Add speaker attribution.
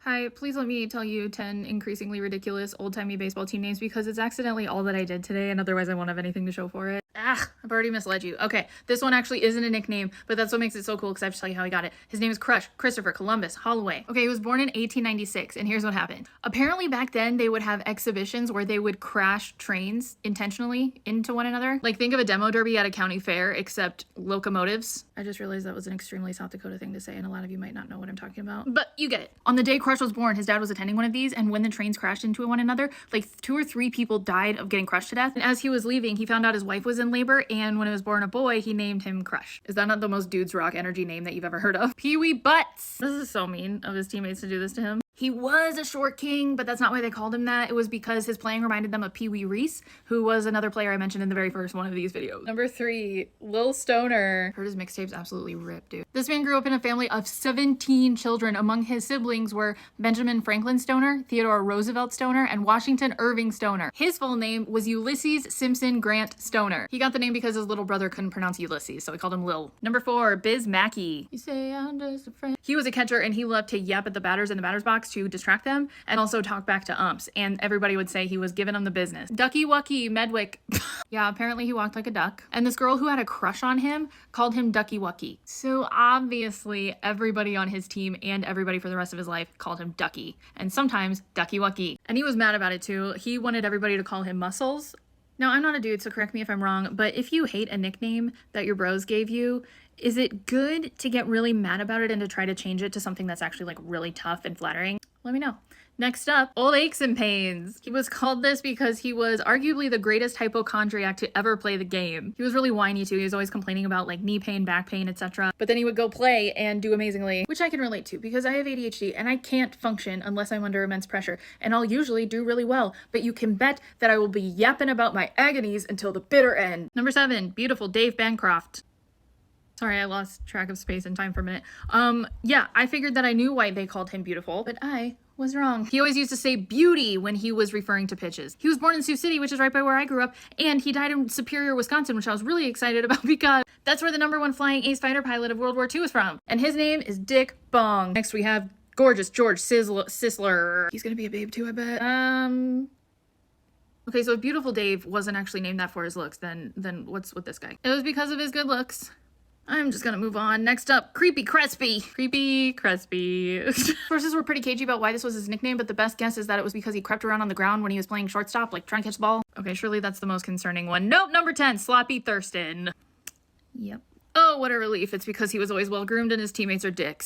Speaker 1: Hi, please let me tell you 10 increasingly ridiculous old-timey baseball team names because it's accidentally all that I did today and otherwise I won't have anything to show for it. I've already misled you. Okay, this one actually isn't a nickname, but that's what makes it so cool because I have to tell you how he got it. His name is Crush, Christopher Columbus Holloway. Okay, he was born in 1896 and here's what happened. Apparently back then they would have exhibitions where they would crash trains intentionally into one another. Like think of a demo derby at a county fair except locomotives. I just realized that was an extremely South Dakota thing to say and a lot of you might not know what I'm talking about, but you get it. On the day Crush was born, his dad was attending one of these, and when the trains crashed into one another, like 2 or 3 people died of getting crushed to death. And as he was leaving, he found out his wife was in labor, and when it was born a boy, he named him Crush. Is that not the most dudes rock energy name that you've ever heard of? Pee-wee Butts! This is so mean of his teammates to do this to him. He was a short king, but that's not why they called him that. It was because his playing reminded them of Pee Wee Reese, who was another player I mentioned in the very first one of these videos. Number 3, Lil Stoner. Heard his mixtapes absolutely ripped, dude. This man grew up in a family of 17 children. Among his siblings were Benjamin Franklin Stoner, Theodore Roosevelt Stoner, and Washington Irving Stoner. His full name was Ulysses Simpson Grant Stoner. He got the name because his little brother couldn't pronounce Ulysses, so he called him Lil. Number 4, Biz Mackey. You say I'm just a friend. He was a catcher and he loved to yap at the batters in the batter's box to distract them and also talk back to umps, and everybody would say he was giving them the business. Ducky Wucky Medwick. Yeah, apparently he walked like a duck, and this girl who had a crush on him called him Ducky Wucky. So obviously everybody on his team and everybody for the rest of his life called him Ducky, and sometimes Ducky Wucky. And he was mad about it too. He wanted everybody to call him Muscles. Now, I'm not a dude, so correct me if I'm wrong, but if you hate a nickname that your bros gave you, is it good to get really mad about it and to try to change it to something that's actually like really tough and flattering? Let me know. Next up, Old Aches and Pains. He was called this because he was arguably the greatest hypochondriac to ever play the game. He was really whiny too. He was always complaining about like knee pain, back pain, etc. But then he would go play and do amazingly, which I can relate to because I have ADHD and I can't function unless I'm under immense pressure. And I'll usually do really well, but you can bet that I will be yapping about my agonies until the bitter end. Number 7, beautiful Dave Bancroft. Sorry, I lost track of space and time for a minute. Yeah, I figured that I knew why they called him beautiful, but I was wrong. He always used to say beauty when he was referring to pitches. He was born in Sioux City, which is right by where I grew up, and he died in Superior, Wisconsin, which I was really excited about because that's where the #1 flying ace fighter pilot of World War II is from. And his name is Dick Bong. Next we have gorgeous George Sisler. He's gonna be a babe too, I bet. Okay, so if Beautiful Dave wasn't actually named that for his looks, then what's with this guy? It was because of his good looks. I'm just gonna move on. Next up, Creepy Crespi. Creepy Crespi. Sources were pretty cagey about why this was his nickname, but the best guess is that it was because he crept around on the ground when he was playing shortstop, like trying to catch the ball. Okay, surely that's the most concerning one. Nope, number 10, Sloppy Thurston. Yep. Oh, what a relief. It's because he was always well-groomed and his teammates are dicks.